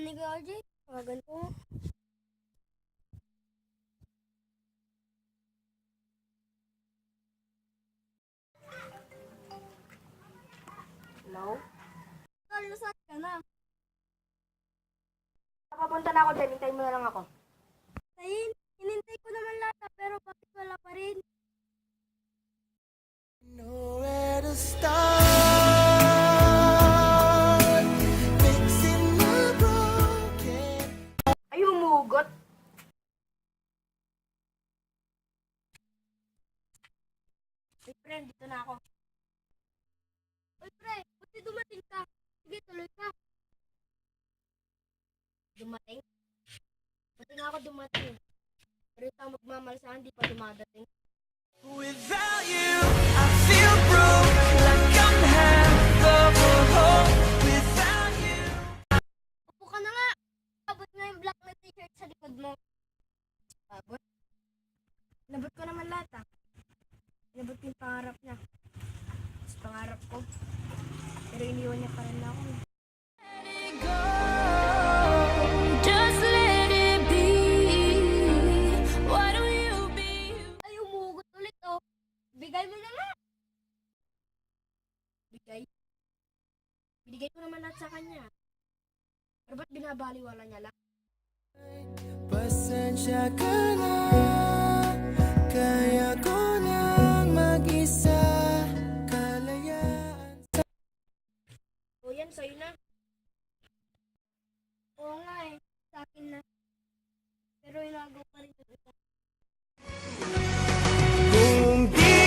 ni Kuya RJ. Tawagan ko. Hello? Tol, saan ka na? Papunta na ako dyan. Hintayin mo na lang ako. Sayin, hinintay ko naman lata pero bakit wala pa rin? Nowhere to start fixing my broken. Ay, humugot. Hey, friend, dito na ako. Uy, pre, buti dumating ka. Sige, tuloy ka. Dumating? Pati nga ako dumating. Pero yung tao magmamalsahan, di pa dumadating. Without you, I feel broke, like I'm half of a whole. Without you. Upo ka na nga. Abot nga yung black na t-shirt sa likod mo. Abot? Inabot ko naman lahat ah. Inabot ko yung pangarap niya. Tapos pangarap ko. Pero iniwan niya pa rin ako. Let it go. Just let it be. Why don't you be? Ay, umugot ulit oh. Bigay mo na nga. Bigay? Binigay ko naman lahat sa kanya. Pero ba't binabaliwala niya lang? Pasensya ka na, kaya ko nang mag-isa. Kalayaan. O yan, sa'yo na. Oo nga eh. Sa akin na. Pero inagaw pa rin yung isa. Kung di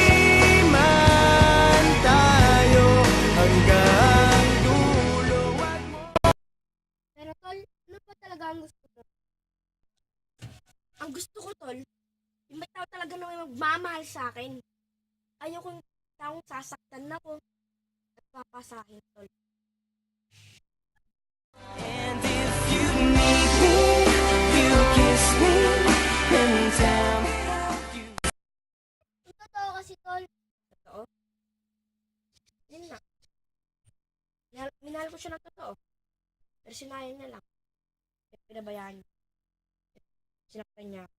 man tayo hanggang dulo, wag mo. Pero tol, ano pa talaga ang gusto ko? Ang gusto ko, tol, yung may tao talaga na may magmamahal sa akin. Ayaw kong taong sasaktan ako at papasahin, tol. And if you need me, you kiss me and tell me how you. Ang totoo kasi tol. Totoo? Yun na. Minahal ko siya ng totoo. Pero sinayang niya lang. Pinabayaan niya. Sinaktan niya ako.